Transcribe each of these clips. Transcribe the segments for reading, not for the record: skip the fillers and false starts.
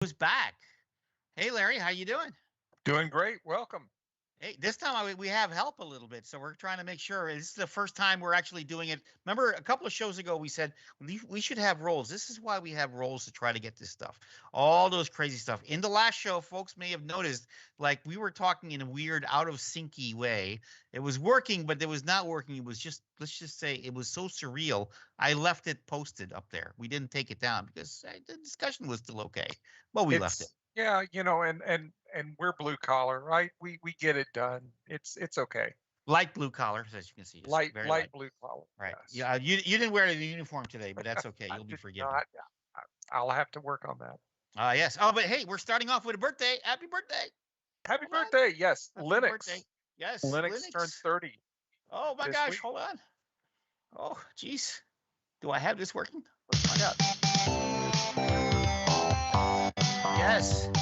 is back. Hey, Larry, how you doing? Doing great. Welcome. Hey, this time we have help a little bit, so we're trying to make sure this is the first time we're actually doing it. Remember, a couple of shows ago we said we should have roles. This is why we have roles to try to get this stuff, all those crazy stuff. In the last show, folks may have noticed, like we were talking in a weird, out of syncy way. It was working, but it was not working. It was just, let's just say, it was so surreal. I left it posted up there. We didn't take it down because the discussion was still okay, but we left it. Yeah, and we're blue collar, right? We get it done. It's okay. Light blue collar, as you can see, just very light. Light blue collar. Right. Yes. Yeah. You didn't wear the uniform today, but that's okay. I You'll be did forgiven. not. I'll have to work on that. Yes. Oh, but hey, we're starting off with a birthday. Happy birthday. Happy Hold on. birthday. Yes. Happy Linux. birthday. Yes. Linux turned 30 Oh my this gosh. week. Hold on. Oh, geez. Do I have this working? Let's find out. Yes. We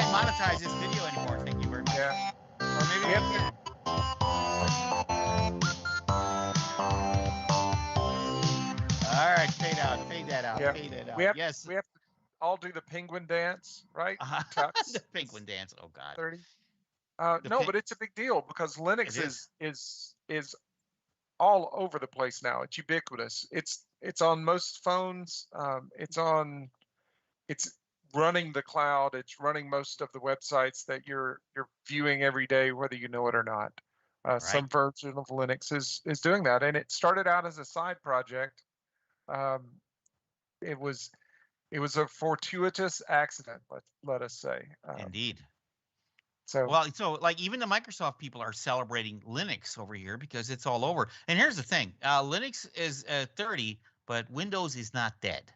can't monetize this video anymore. Thank you very much. Yeah. Or maybe we can. All right, fade out, fade that out, Yeah. fade that out. We have Yes. to all do the penguin dance, right? The penguin dance. Oh God. 30. No, but it's a big deal because Linux is all over the place now. It's ubiquitous. It's on most phones. It's running the cloud. It's running most of the websites that you're viewing every day, whether you know it or not. Right. Some version of Linux is doing that, and it started out as a side project. It was a fortuitous accident, let us say. Indeed. So like even the Microsoft people are celebrating Linux over here because it's all over. And here's the thing: Linux is 30, but Windows is not dead.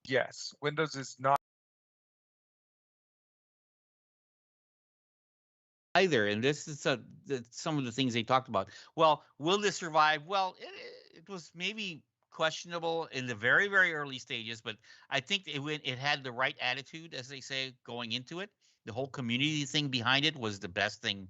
Yes, Windows is not either. And this is some of the things they talked about. Well, will this survive? Well, it was maybe questionable in the very, very early stages, but I think it had the right attitude, as they say, going into it. The whole community thing behind it was the best thing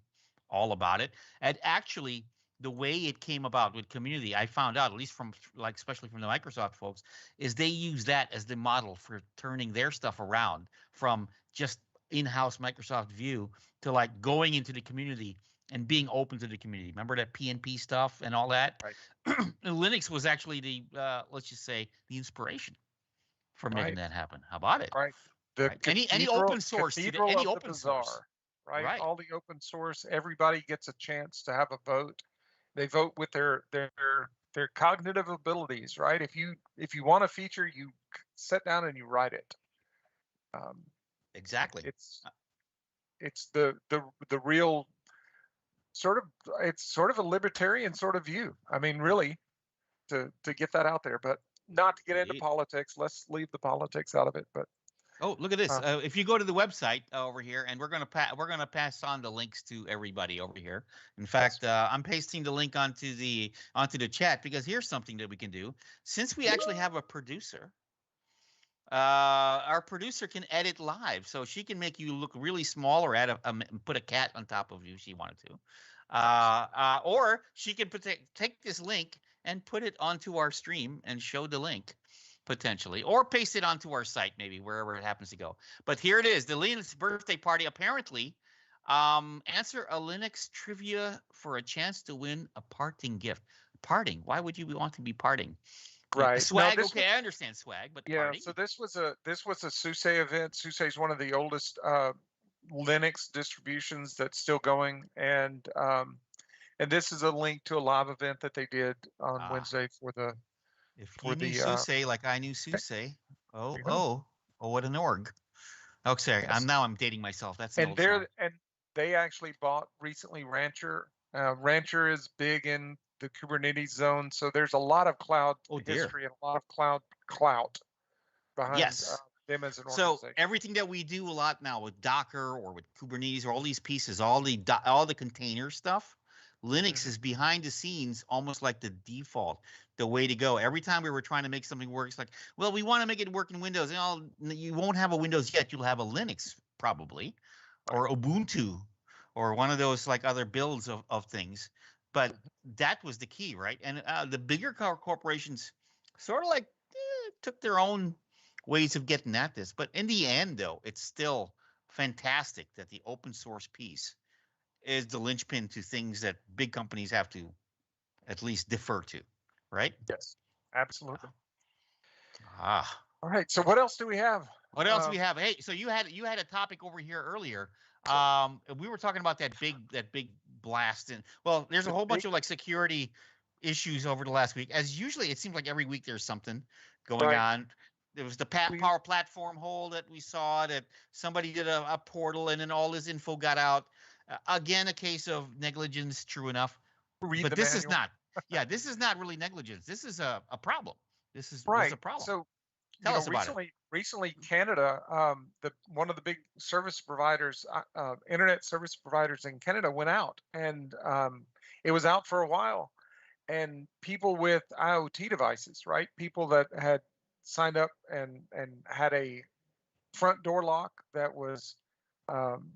all about it. And actually, the way it came about with community, I found out, at least from especially from the Microsoft folks, is they use that as the model for turning their stuff around from just in-house Microsoft view to like going into the community and being open to the community. Remember that PNP stuff and all that? Right. Linux was actually the let's just say the inspiration for making that happen. How about it? Right. Any open source, any open source, right? All the open source. Everybody gets a chance to have a vote. They vote with their cognitive abilities, right? If you want a feature, you sit down and you write it. Exactly. It's the real sort of a libertarian sort of view. I mean, really, to get that out there, but not to get into politics. Let's leave the politics out of it. But oh, look at this! If you go to the website over here, and we're gonna pass on the links to everybody over here. In fact, I'm pasting the link onto the chat because here's something that we can do. Since we actually have a producer, our producer can edit live, so she can make you look really small or put a cat on top of you if she wanted to, or she can take this link and put it onto our stream and show the link potentially, or paste it onto our site maybe wherever it happens to go. But here it is, the Linux birthday party. Apparently, answer a Linux trivia for a chance to win a parting gift. Parting? Why would you want to be parting? Right. Swag. Okay, I understand swag, but yeah. party? So this was a SUSE event. SUSE is one of the oldest Linux distributions that's still going, and this is a link to a live event that they did on Wednesday for the. If you knew SUSE like I knew SUSE, oh, what an org. Oh, sorry, yes. I'm dating myself. That's an old song. And they actually bought recently Rancher. Rancher is big in the Kubernetes zone, so there's a lot of cloud history and a lot of clout behind them as an organization. So everything that we do a lot now with Docker or with Kubernetes or all these pieces, all the container stuff, Linux is behind the scenes, almost like the default, the way to go. Every time we were trying to make something work, it's like, well, we want to make it work in Windows. You won't have a Windows yet. You'll have a Linux probably, or Ubuntu, or one of those like other builds of things. But that was the key, right? And the bigger corporations sort of like took their own ways of getting at this. But in the end, though, it's still fantastic that the open source piece is the linchpin to things that big companies have to at least defer to, right? Yes, absolutely. Ah. All right. So what else do we have? What else do we have? Hey, so you had a topic over here earlier. We were talking about that big blast, and well, there's a The whole bunch big, of like security issues over the last week. As usually, it seems like every week there's something going right. on. There was the We Power Platform hole that we saw that somebody did a portal, and then all this info got out. Again, a case of negligence, true enough. read But the this is manual. not. Yeah, this is not really negligence. This is a problem. Was a Right. problem. So, Tell us about it. recently Canada, the one of the big service providers, internet service providers in Canada went out, and it was out for a while. And people with IoT devices, right? People that had signed up and had a front door lock that was um,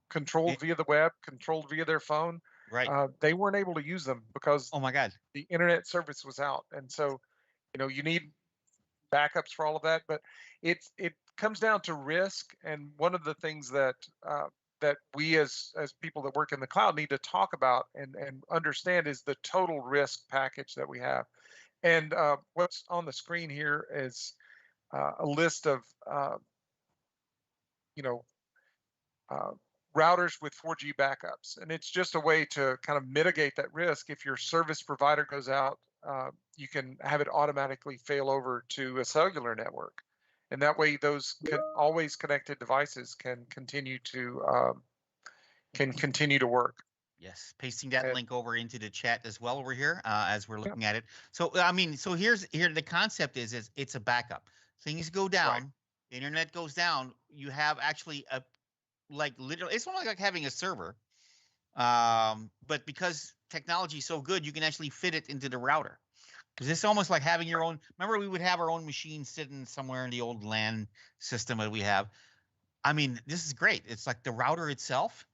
controlled It, via the web, controlled via their phone, right. they weren't able to use them because Oh my God. the internet service was out. And so, you need backups for all of that. But it comes down to risk. And one of the things that we as people that work in the cloud need to talk about and understand is the total risk package that we have. And what's on the screen here is a list of you know uh, routers with 4G backups, and it's just a way to kind of mitigate that risk. If your service provider goes out, you can have it automatically fail over to a cellular network, and that way those always connected devices can continue to work. Yes, pasting that And link over into the chat as well over here as we're yeah, looking at it. So I mean, so here the concept is it's a backup. Things go right, down, internet goes down. You have actually a like literally, it's almost like having a server. But because technology is so good, you can actually fit it into the router. Because it's almost like having your own. Remember, we would have our own machine sitting somewhere in the old LAN system that we have. I mean, this is great. It's like the router itself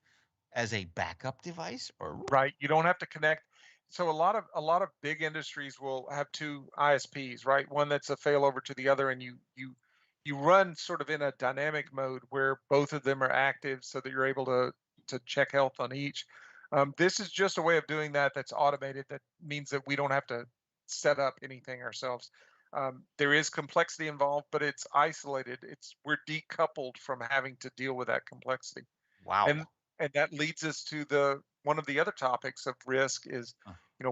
as a backup device, or right. You don't have to connect. So a lot of big industries will have two ISPs, right? One that's a failover to the other, and you run sort of in a dynamic mode where both of them are active, so that you're able to check health on each. This is just a way of doing that that's automated. That means that we don't have to set up anything ourselves. There is complexity involved, but it's isolated. We're decoupled from having to deal with that complexity. wow. And that leads us to the one of the other topics of risk is,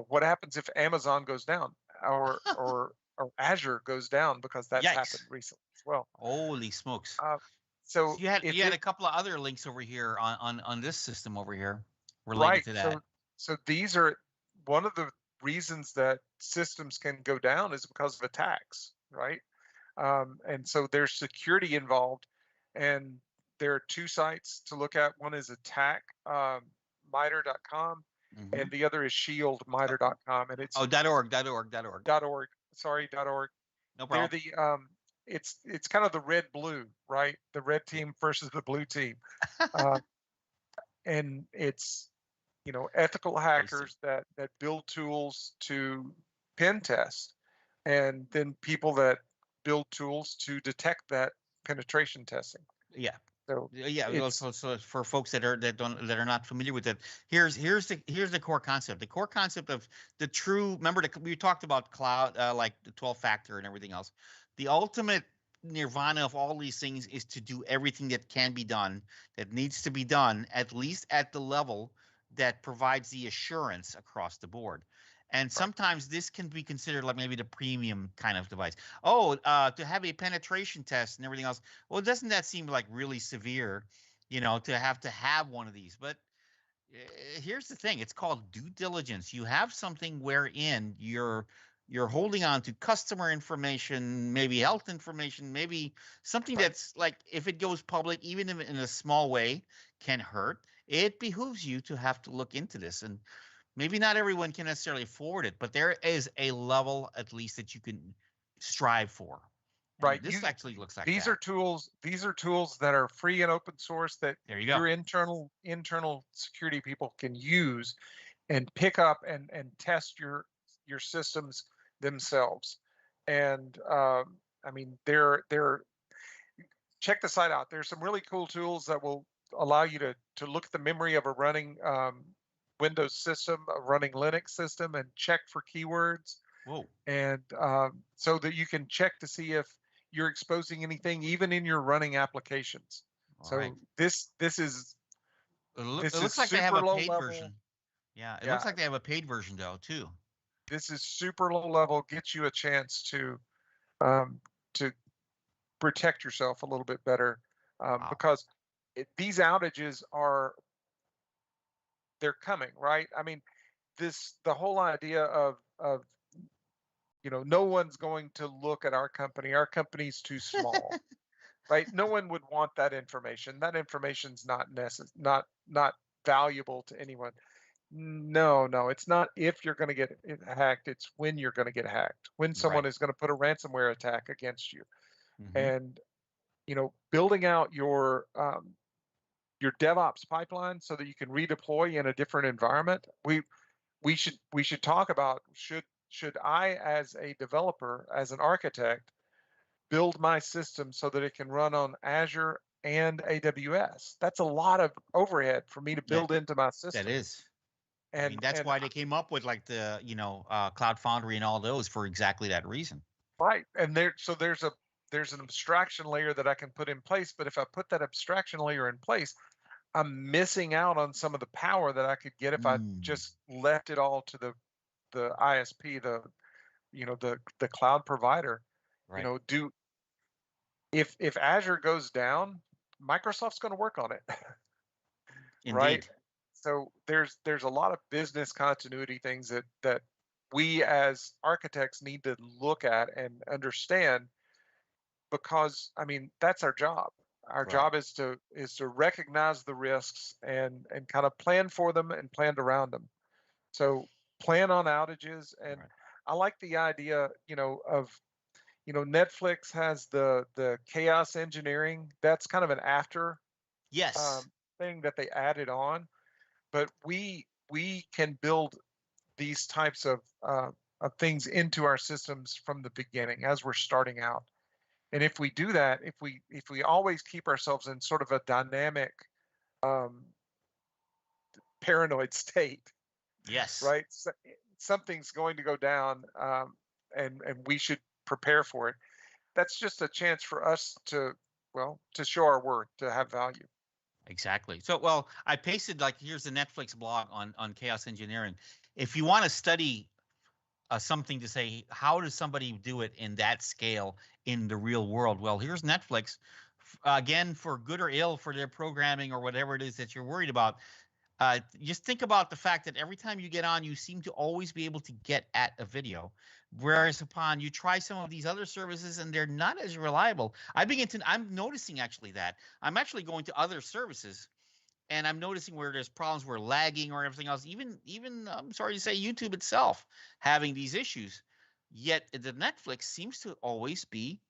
what happens if Amazon goes down, or Azure goes down, because that's happened Yikes. recently as well. Holy smokes. Uh, So so you if had it a couple of other links over here on this system over here related right, to so that. these are one of the reasons that systems can go down is because of attacks, right? And so there's security involved, and there are two sites to look at. One is attack miter.com, Hmm. and the other is shieldmiter.com, and it's Oh, .org. .org. Sorry, .org. No They're problem. the it's kind of the red blue, right? The red Yeah. team versus the blue team, uh, and it's ethical I see. hackers that build tools to pen test, and then people that build tools to detect that penetration testing. Yeah. So Yeah. Well, it's so for folks that are not familiar with it, here's the core concept. The core concept of the true. Remember, we talked about cloud, like the 12 factor and everything else. The ultimate nirvana of all these things is to do everything that can be done, that needs to be done, at least at the level that provides the assurance across the board. And right, sometimes this can be considered like maybe the premium kind of device. Oh, to have a penetration test and everything else. Well, doesn't that seem like really severe, to have one of these? But here's the thing: it's called due diligence. You have something wherein you're holding on to customer information, maybe health information, maybe something right, that's like if it goes public, even if in a small way, can hurt. It behooves you to have to look into this, and maybe not everyone can necessarily afford it, but there is a level at least that you can strive for. And right. this actually looks like These that. are tools. These are tools that are free and open source that There you go. your internal security people can use and pick up and test your systems themselves. And I mean, check the site out. There's some really cool tools that will allow you to look at the memory of a running Windows system, a running Linux system, and check for keywords, Whoa. and so that you can check to see if you're exposing anything, even in your running applications. All right. So this is It this is looks like they have super a low paid level. version. Yeah, it looks Yeah, like they have a paid version though too. this is super low level. Gets you a chance um, to protect yourself a little bit better, Wow. because these outages they're coming, right? I mean, the whole idea of no one's going to look at our company. Our company's too small, right? No one would want that information. That information's not valuable to anyone. No, no, it's not if you're going to get hacked. It's when you're going to get hacked. When someone Right. is going to put a ransomware attack against you. Mm-hmm. And building out your DevOps pipeline so that you can redeploy in a different environment. We should talk about should I, as a developer, as an architect, build my system so that it can run on Azure and AWS. That's a lot of overhead for me to Yeah, build into my that system. is. I mean, And that's and why they came up with like the Cloud Foundry and all those for exactly that reason. right, and there's an abstraction layer that I can put in place, but if I put that abstraction layer in place, I'm missing out on some of the power that I could get if I Mm, just left it all to the ISP, the cloud provider. right. Do if Azure goes down, Microsoft's going to work on it, right? Indeed. So there's a lot of business continuity things that we as architects need to look at and understand, because I mean that's our job. Our Right. job is to recognize the risks and kind of plan for them and plan around them. So plan on outages. And Right. I like the idea, of Netflix has the chaos engineering. That's kind of an after Yes. thing that they added on, but we can build these types of things into our systems from the beginning as we're starting out. And if we do that, if we always keep ourselves in sort of a dynamic um, paranoid state, Yes. right? So, something's going to go down, and we should prepare for it. That's just a chance for us to show our worth, to have value. Exactly. So, well, I pasted like here's the Netflix blog on chaos engineering. If you want to study something to say, how does somebody do it in that scale in the real world? Well, here's Netflix, again, for good or ill, for their programming or whatever it is that you're worried about. Just think about the fact that every time you get on, you seem to always be able to get at a video. Whereas upon you try some of these other services and they're not as reliable. I'm noticing actually that I'm actually going to other services and I'm noticing where there's problems where lagging or everything else. Even I'm sorry to say YouTube itself having these issues. Yet the Netflix seems to always be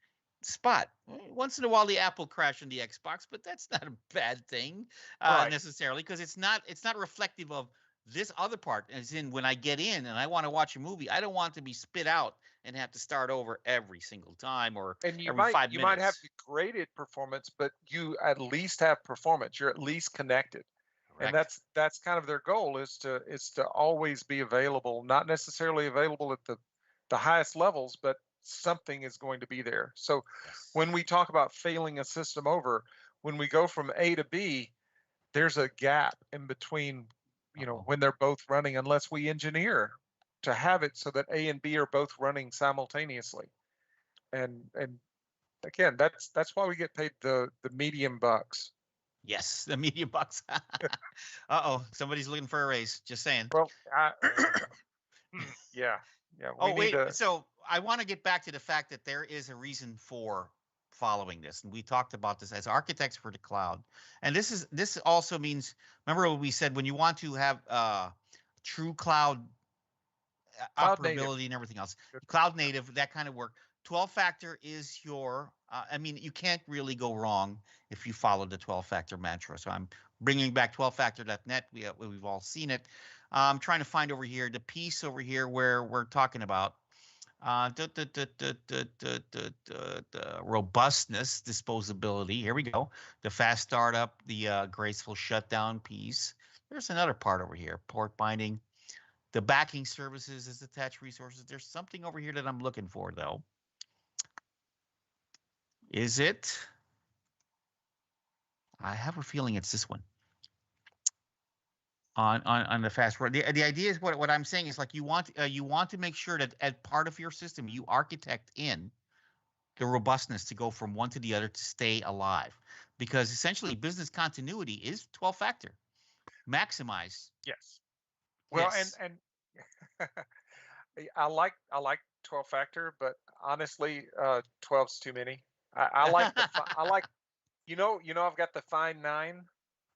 spot. Once in a while, the Apple crash on the Xbox, but that's not a bad thing Right. necessarily because it's not reflective of this other part. As in, when I get in and I want to watch a movie, I don't want to be spit out and have to start over every single time or And you every might five you might have minutes. degraded performance, but you at least have performance. You're at least connected. And Correct. that's kind of their goal, is to always be available, not necessarily available at the highest levels, but something is going to be there. So Yes. when we talk about failing a system over, when we go from A to B, there's a gap in between, Uh-oh. when they're both running, unless we engineer to have it so that A and B are both running simultaneously. And again, that's why we get paid the medium bucks. Yes, the media bucks. Uh-oh, somebody's looking for a raise. Just saying. Well, yeah, yeah, we Oh, need wait. to. So I want to get back to the fact that there is a reason for following this. And we talked about this as architects for the cloud. And this also means, remember what we said, when you want to have true cloud Cloud native. operability and everything else. Good. Cloud Yeah. native, that kind of work. 12 factor is your, I mean, you can't really go wrong if you follow the 12 factor mantra. So I'm bringing back 12factor.net. We've all seen it. I'm trying to find over here the piece over here where we're talking about. The robustness, disposability. Here we go. The fast startup, the graceful shutdown piece. There's another part over here. Port binding. The backing services is attached resources. There's something over here that I'm looking for, though. Is it? I have a feeling it's this one. On the fast road. The idea is what I'm saying is like you want to make sure that as part of your system you architect in the robustness to go from one to the other to stay alive, because essentially business continuity is 12 factor maximize Yes. Well, this. and I like 12 factor, but honestly, 12's too many. I like I like I've got the Fine Nine.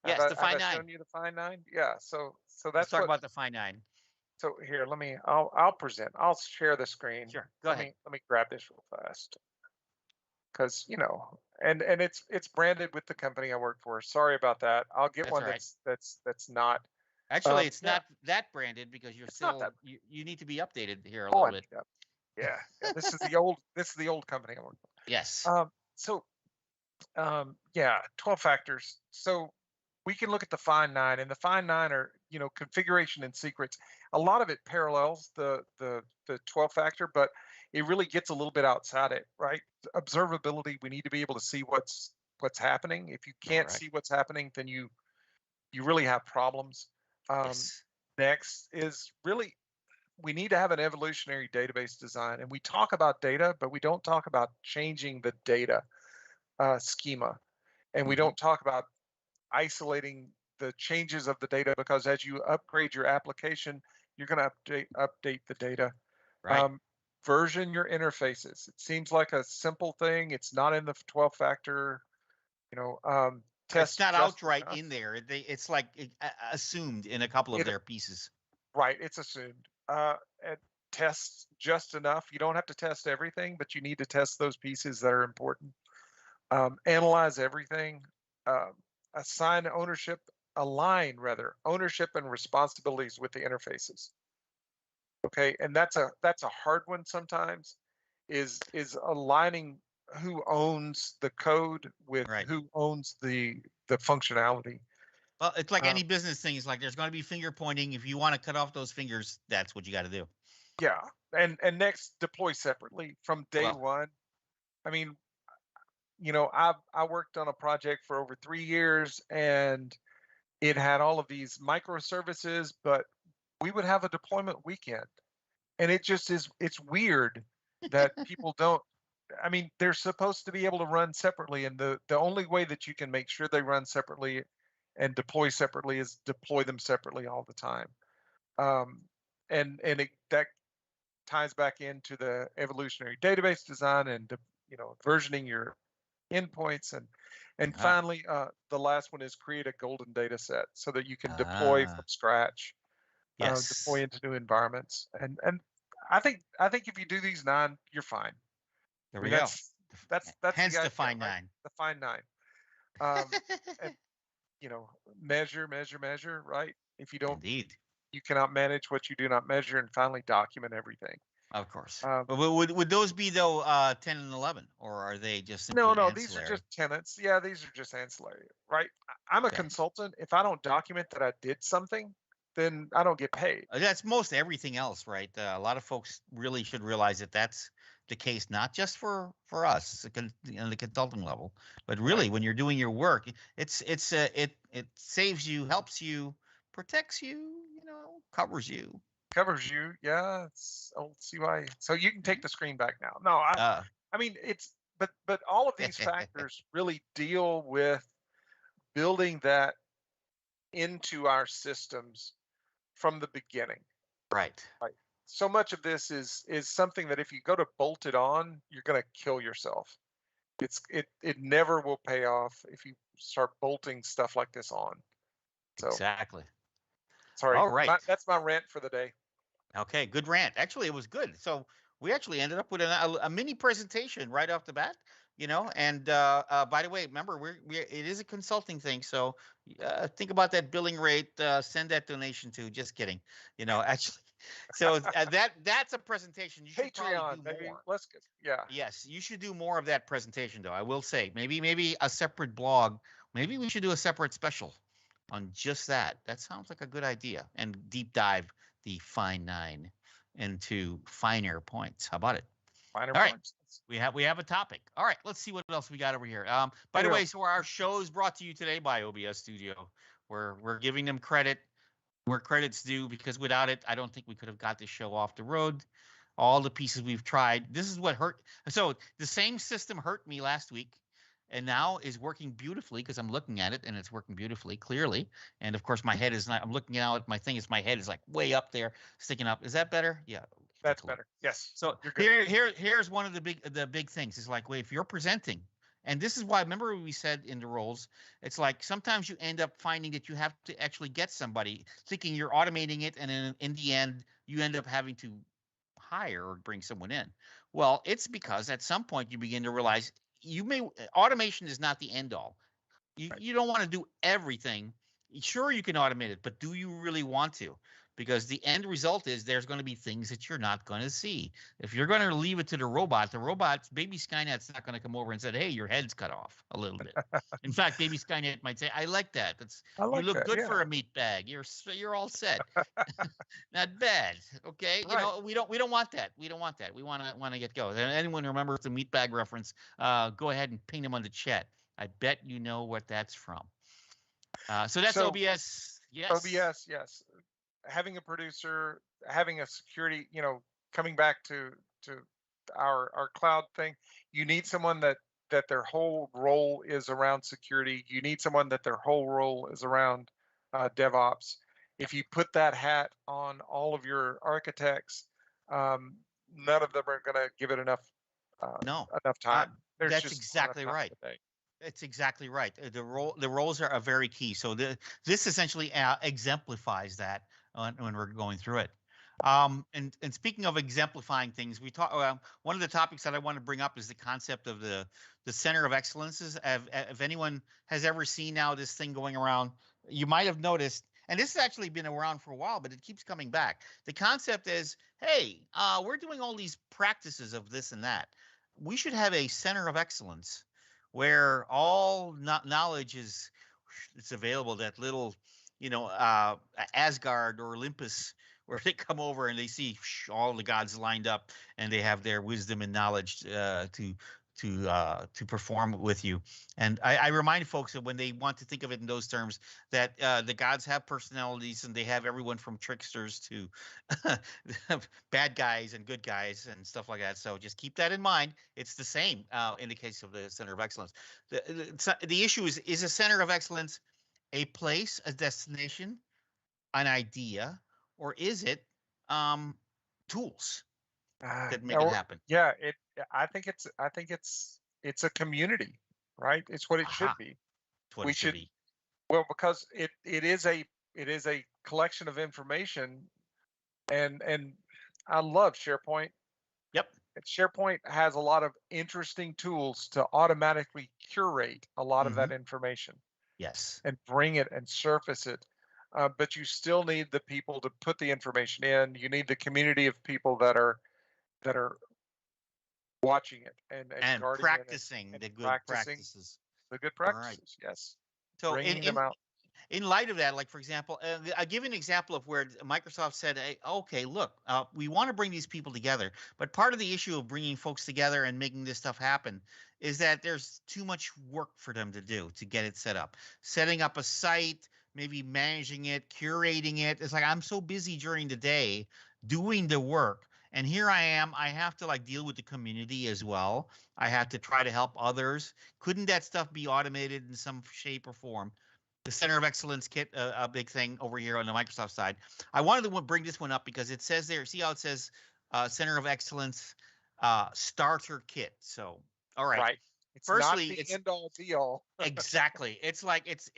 Have Yes, I the have Fine I Nine. shown you the Fine Nine? Yeah. So Let's that's talk what. about the Fine Nine. So here, I'll present. I'll share the screen. Sure, go Let ahead. me grab this real fast because and it's branded with the company I work for. Sorry about that. I'll get That's one all right. that's not. Actually, it's Yeah, not that branded because you're it's not that. still you need to be updated here a Oh, little I bit. need that. Yeah, yeah. This is the old company I work Yes. for. So yeah, 12 factors. So we can look at the Fine Nine, and the Fine Nine are, configuration and secrets. A lot of it parallels the 12 factor, but it really gets a little bit outside it, right? Observability, we need to be able to see what's happening. If you can't Correct. see what's happening, then you really have problems. Um, Yes. Next is really we need to have an evolutionary database design, and we talk about data, but we don't talk about changing the data schema, and we Hmm. don't talk about isolating the changes of the data, because as you upgrade your application, you're going to update the data. Right. Um, Version your interfaces. It seems like a simple thing. It's not in the 12 factor. You know, It's test not just outright enough. in there. It's like assumed in a couple of It their pieces. Right. It's assumed. And test just enough. You don't have to test everything, but you need to test those pieces that are important. Analyze everything. Um, Assign ownership. Align rather ownership and responsibilities with the interfaces. Okay, and that's a hard one sometimes, is aligning who owns the code with Right. who owns the functionality. Well, it's like Uh, any business thing. It's like there's going to be finger pointing. If you want to cut off those fingers, that's what you got to do. yeah, and next deploy separately from day Well, one. I mean, I worked on a project for over 3 years, and it had all of these microservices, but we would have a deployment weekend, and it's weird that people don't. I mean, they're supposed to be able to run separately, and the only way that you can make sure they run separately and deploy separately is deploy them separately all the time. Um, that ties back into the evolutionary database design and versioning your endpoints, and ah, finally, the last one is create a golden data set so that you can deploy from ah, scratch, deploy yes. into new environments, and I think if you do these 9, you're fine. There I mean, we go. that's the Hence the idea, fine right? nine. The Fine Nine. And measure, measure, measure, right? If you don't, Indeed. you cannot manage what you do not measure, and finally document everything. Of course. Um, But would those be though 10 and 11, or are they just no, simply no, these are ancillary? just tenants. Yeah, these are just ancillary, right? I'm a Okay. consultant. If I don't document that I did something, then I don't get paid. That's most everything else, right? A lot of folks really should realize that that's the case, not just for us, the consulting level, but Right. really when you're doing your work, it saves you, helps you, protects you, covers you. Covers you. Yeah, it's old CY. So you can take Mhm. the screen back now. No, Uh, I mean it's but all of these factors really deal with building that into our systems from the beginning. right. Right. So much of this is something that if you go to bolt it on, you're going to kill yourself. It never will pay off if you start bolting stuff like this on. So Exactly. sorry, All right. that's my rant for the day. Okay, good rant. Actually, it was good. So we actually ended up with a mini presentation right off the bat, And by the way, remember, it is a consulting thing, so think about that billing rate. Send that donation to. Just kidding, actually. So that's a presentation. You should probably Patreon, do maybe. more. Let's get, yeah. Yes, you should do more of that presentation, though. I will say, maybe a separate blog. Maybe we should do a separate special on just that. That sounds like a good idea. And deep dive the fine nine into finer points. How about it? Finer All right. points. We have a topic. All right, let's see what else we got over here. By There the we way, go. so our show is brought to you today by OBS Studio. We're giving them credit where credit's due, because without it, I don't think we could have got this show off the road. All the pieces we've tried. This is what hurt. So the same system hurt me last week, and now is working beautifully because I'm looking at it and it's working beautifully, clearly. And of course, my head is not. I'm looking out at my thing. Is my head is like way up there, sticking up. Is that better? Yeah. That's better. Yes. So You're good. here's one of the big things. Is like, wait, if you're presenting, and this is why, remember we said in the roles, it's like sometimes you end up finding that you have to actually get somebody, thinking you're automating it, and in the end you end up having to hire or bring someone in. Well, it's because at some point you begin to realize automation is not the end all. You don't want to do everything. Sure, you can automate it, but do you really want to? Because the end result is there's going to be things that you're not going to see. If you're going to leave it to the robot, baby Skynet's not going to come over and say, "Hey, your head's cut off a little bit." In fact, baby Skynet might say, "I like that. I You like look that. good Yeah. for a meat bag. You're all set. Not bad." Okay, Right. we don't want that. We don't want that. We want to get go. And anyone who remembers the meat bag reference, go ahead and ping them on the chat. I bet you know what that's from. So that's OBS. Yes. OBS, yes. Having a producer, having a security, coming back to our cloud thing, you need someone that their whole role is around security. You need someone that their whole role is around DevOps. If you put that hat on all of your architects, none of them are going to give it enough No. time. There's That's just exactly right. That's exactly right. The roles are very key. So this essentially exemplifies that when we're going through it. And speaking of exemplifying things, we talk. One of the topics that I want to bring up is the concept of the center of excellences. If anyone has ever seen now this thing going around, you might have noticed. And this has actually been around for a while, but it keeps coming back. The concept is, hey, we're doing all these practices of this and that. We should have a center of excellence where all knowledge is it's available. That little, Asgard or Olympus, where they come over and they see all the gods lined up, and they have their wisdom and knowledge to perform with you. And I remind folks that when they want to think of it in those terms, that the gods have personalities, and they have everyone from tricksters to bad guys and good guys and stuff like that. So just keep that in mind. It's the same in the case of the center of excellence. The issue is a center of excellence a place, a destination, an idea, or is it tools that make it happen? Yeah, I think it's a community, right? It's what it should be. We should be. Well, because it is a collection of information, and I love SharePoint. Yep. SharePoint has a lot of interesting tools to automatically curate a lot of that information. Yes. And bring it and surface it. But you still need the people to put the information in. You need the community of people that are watching it and practicing the good practices. The good practices, yes. So bringing them out. In light of that, like for example, I'll give an example of where Microsoft said, hey, okay, look, we want to bring these people together, but part of the issue of bringing folks together and making this stuff happen is that there's too much work for them to do to get it set up. Setting up a site, maybe managing it, curating it. It's like, I'm so busy during the day doing the work. And here I am, I have to like deal with the community as well. I have to try to help others. Couldn't that stuff be automated in some shape or form? The Center of Excellence kit, a big thing over here on the Microsoft side. I wanted to bring this one up because it says there, see how it says Center of Excellence starter kit. So, all right. Right. It's firstly, not the end all be all. Exactly. It's like it's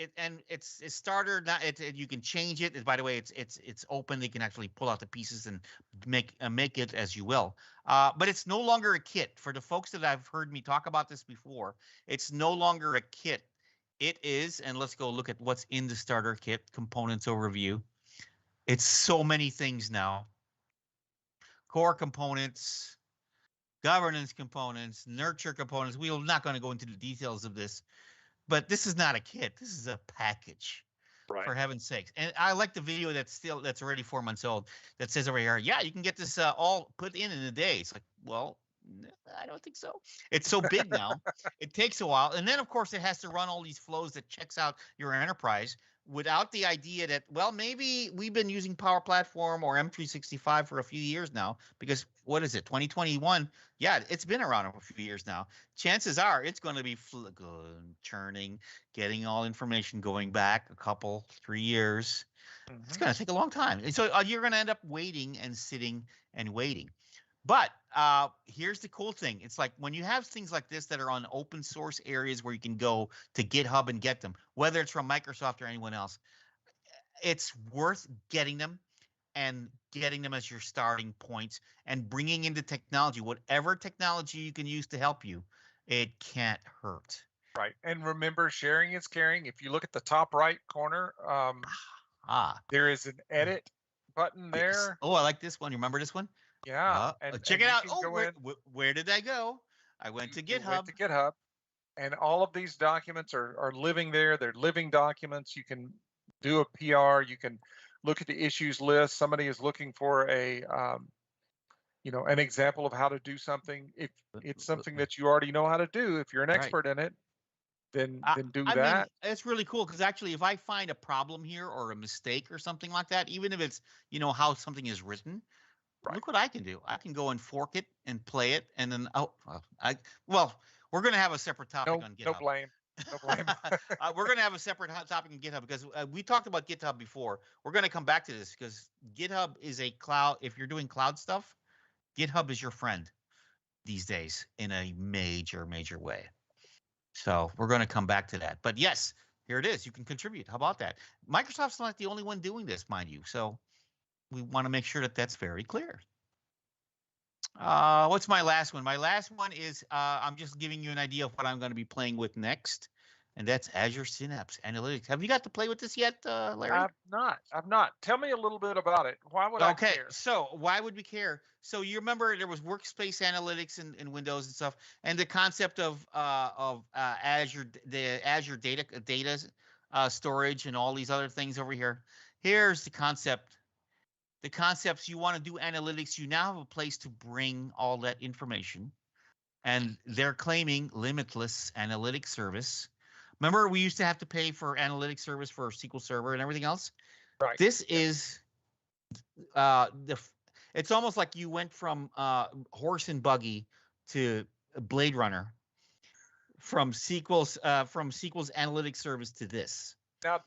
starter. Not you can change it. By the way, it's open. They can actually pull out the pieces and make it as you will. But it's no longer a kit. For the folks that have heard me talk about this before, it's no longer a kit. It is, and let's go look at what's in the starter kit components overview. It's so many things now. core components, governance components, nurture components. We're not going to go into the details of this, but this is not a kit. This is a package. Right. For heaven's sakes. And I like the video that's already 4 months old that says over here, yeah, you can get this all put in a day. It's like, well, I don't think so. It's so big now. It takes a while. And then, of course, it has to run all these flows that checks out your enterprise without the idea that, well, maybe we've been using Power Platform or M365 for a few years now because what is it, 2021? Yeah, it's been around for a few years now. Chances are it's going to be churning, getting all information going back a couple, 3 years. It's going to take a long time. And so you're going to end up waiting and sitting and waiting. But here's the cool thing. It's like when you have things like this that are on open source areas where you can go to GitHub and get them, whether it's from Microsoft or anyone else, it's worth getting them and getting them as your starting points and bringing in the technology, whatever technology you can use to help you. It can't hurt. Right. And remember, sharing is caring. If you look at the top right corner, there is an edit button there. Yes. Oh, I like this one. You remember this one? Yeah. Check it out. Oh, where did I go? I went to GitHub. Went to GitHub. And all of these documents are living there. They're living documents. You can do a PR. You can look at the issues list. Somebody is looking for a, an example of how to do something. If it's something that you already know how to do, if you're an expert in it, then do that. I mean, it's really cool because actually, if I find a problem here or a mistake or something like that, even if it's how something is written, look what I can do. I can go and fork it and play it, and then we're going to have a separate topic on GitHub. No blame. No blame. We're going to have a separate topic on GitHub because we talked about GitHub before. We're going to come back to this because GitHub is a cloud. If you're doing cloud stuff, GitHub is your friend these days in a major, major way. So we're going to come back to that. But yes, here it is. You can contribute. How about that? Microsoft's not the only one doing this, mind you. So we want to make sure that that's very clear. What's my last one? My last one is I'm just giving you an idea of what I'm going to be playing with next, and that's Azure Synapse Analytics. Have you got to play with this yet, Larry? I've not. Tell me a little bit about it. Why would I care? So why would we care? So you remember there was workspace analytics in Windows and stuff, and the concept of Azure, the Azure data storage, and all these other things over here. Here's the concept. The concepts you want to do analytics, you now have a place to bring all that information. And they're claiming limitless analytics service. Remember, we used to have to pay for analytics service for SQL Server and everything else? Right. This is it's almost like you went from horse and buggy to Blade Runner from SQL's analytics service to this. Now,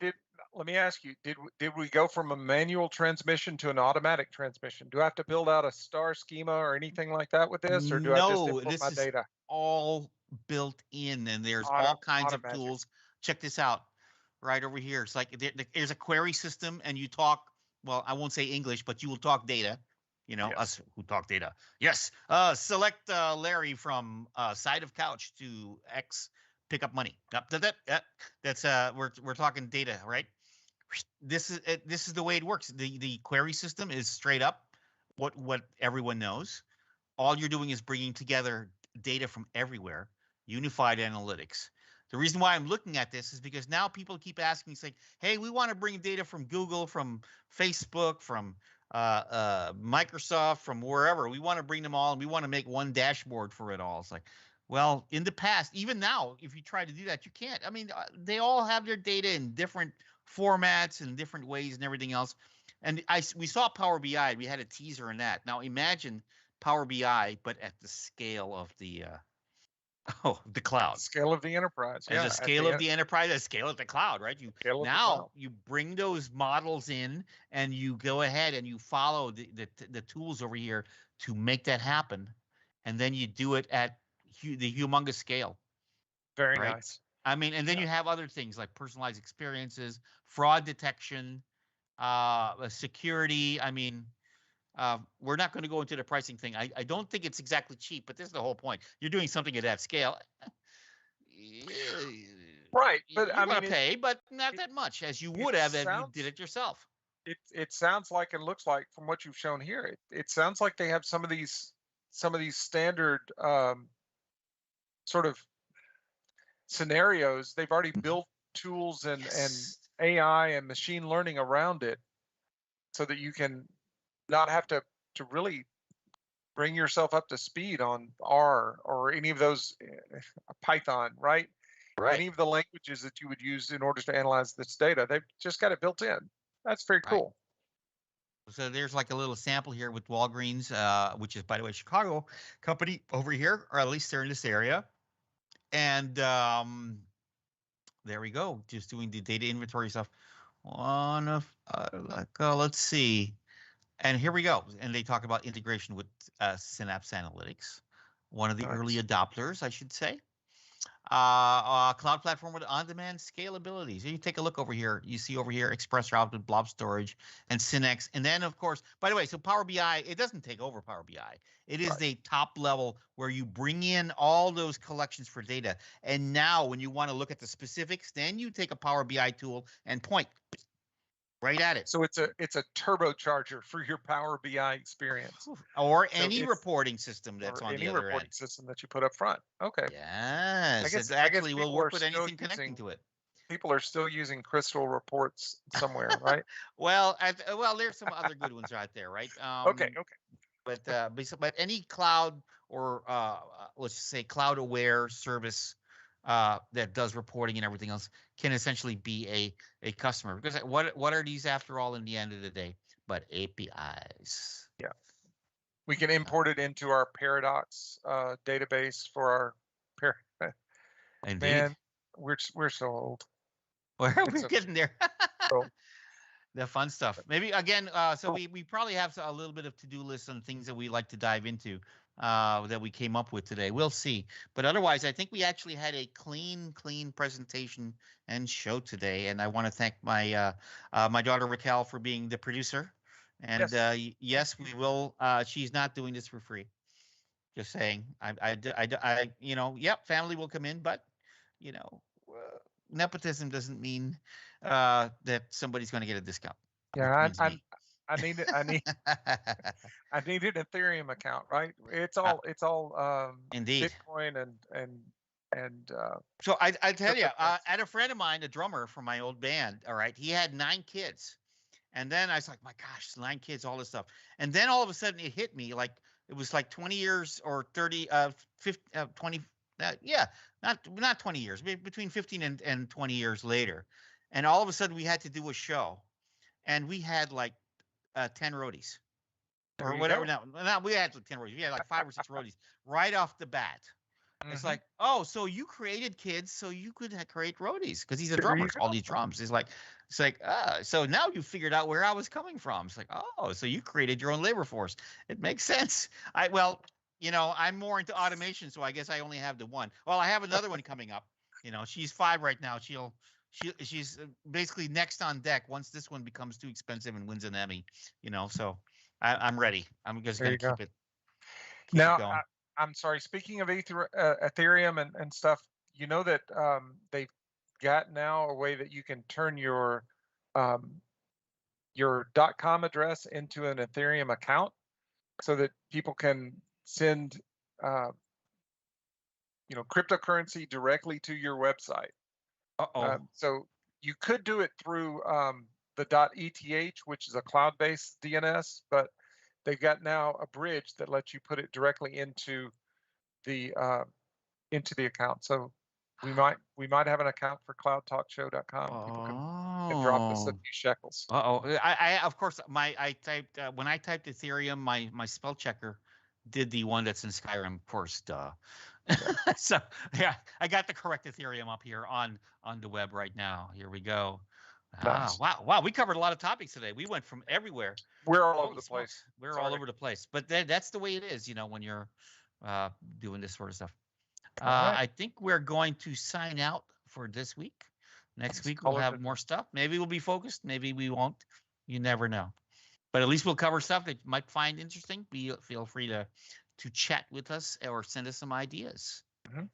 let me ask you, did we go from a manual transmission to an automatic transmission? Do I have to build out a star schema or anything like that with this, or do I just input my data? Is all built in, and there's all kinds of tools. Check this out, right over here. It's like there's a query system, and you talk. Well, I won't say English, but you will talk data. Us who talk data. Yes. Select Larry from side of couch to X. Pick up money. That's we're talking data, right? This is the way it works. The query system is straight up what everyone knows. All you're doing is bringing together data from everywhere, unified analytics. The reason why I'm looking at this is because now people keep asking, saying, "Hey, we want to bring data from Google, from Facebook, from Microsoft, from wherever. We want to bring them all, and we want to make one dashboard for it all." It's like, well, in the past, even now, if you try to do that, you can't. I mean, they all have their data in different formats and different ways and everything else. And we saw Power BI. We had a teaser in that. Now imagine Power BI, but at the scale of the cloud. Scale of the enterprise. Yeah. The scale of the enterprise, the scale of the cloud, right? You bring those models in and you go ahead and you follow the tools over here to make that happen. And then you do it at the humongous scale. Very nice. I mean, and then you have other things like personalized experiences, fraud detection, security. I mean, we're not going to go into the pricing thing. I don't think it's exactly cheap, but this is the whole point. You're doing something at that scale. Right. But you're going to pay, but not that much as you would have if you did it yourself. it sounds like and looks like from what you've shown here, it sounds like they have some of these standard sort of scenarios. They've already Mhm. built tools and Yes. AI and machine learning around it so that you can not have to really bring yourself up to speed on R or any of those Python, right? Right. Any of the languages that you would use in order to analyze this data. They've just got it built in. That's very Right. cool. So there's like a little sample here with Walgreens, which is, by the way, Chicago company over here, or at least they're in this area. And there we go, just doing the data inventory stuff. One of, let's see. And here we go. And they talk about integration with Synapse Analytics, one of the early Nice. adopters, I should say. Cloud platform with on-demand scalability. So you take a look over here. You see over here Express Route with blob storage and Synex. And then, of course, by the way, so Power BI, it doesn't take over Power BI. It is Right. the top level where you bring in all those collections for data. And now when you want to look at the specifics, then you take a Power BI tool and point right at it. So it's a turbocharger for your Power BI experience. Or So any it's reporting system that's or on the any other reporting end. system that you put up front. Okay. Yes, it I guess actually will work with anything connecting to it. people are still using Crystal reports somewhere, right? Well, well, there's some other good ones out there, right? Okay, okay. But any cloud or let's just say cloud aware service that does reporting and everything else can essentially be a customer, because what are these after all in the end of the day but APIs? Yeah. We can import it into our Paradox database for our Indeed. man, we're so old. Well, It's we're so getting there. old. The fun stuff. Maybe again, so we probably have a little bit of to-do lists on things that we like to dive into that we came up with today. We'll see. But otherwise, I think we actually had a clean presentation and show today. And I want to thank my daughter Raquel for being the producer. And Yes. Thank yes, you. we will. She's not doing this for free. Just saying. Yep, family will come in, but you know, nepotism doesn't mean that somebody's going to get a discount, which Yeah, means me. I need an Ethereum account, right? Uh, It's all Indeed. Bitcoin and So I tell you, I cryptocurrency. had a friend of mine, a drummer from my old band. All right, he had 9 kids, and then I was like, my gosh, 9 kids, all this stuff, and then all of a sudden it hit me like it was like 20 years or 30, 50, 20. Yeah, not 20 years, between 15 and 20 years later, and all of a sudden we had to do a show, and we had like 10 roadies There or you whatever. go. Now we had 10 roadies. We had like 5 or 6 roadies right off the bat. It's Hmm. like, oh, so you created kids so you could create roadies, because he's a There drummer, you all go. these drums. It's like, so now you figured out where I was coming from. It's like, oh, so you created your own labor force. It makes sense. Well, I'm more into automation, so I guess I only have the one. Well, I have another one coming up. She's 5 right now. She's basically next on deck once this one becomes too expensive and wins an Emmy. So I'm ready. I'm just There gonna you go. keep it Now, going. I'm sorry. Speaking of Ethereum and stuff, you know that they've got now a way that you can turn um, your .com address into an Ethereum account, so that people can send uh, cryptocurrency directly to your website. Uh-oh. So you could do it through the .eth, which is a cloud-based DNS, but they've got now a bridge that lets you put it directly the uh, into the account. So we might have an account for cloudtalkshow.com. People can drop us a Oh. few shekels. Uh-oh. I of course I typed when I typed Ethereum, my spell checker did the one that's in Skyrim, of course, duh. Yeah, So yeah, I got the correct Ethereum up here on the web right now. Here we go. nice. Wow, we covered a lot of topics today. We went from everywhere. We're all over Holy the smokes. place. We're all Sorry. over the place. But that's the way it is, when you're doing this sort of stuff. All right. I think we're going to sign out for this week. Next Let's week we'll call it have more stuff. Maybe we'll be focused. Maybe we won't. You never know. But at least we'll cover stuff that you might find interesting. Feel free to chat with us or send us some ideas. Mhm.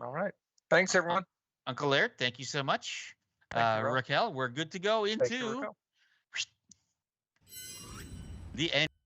All right. Thanks, everyone. Uncle Laird, thank you so much. Thank you, Rob. Raquel, we're good to go Thank you, into Raquel. The end.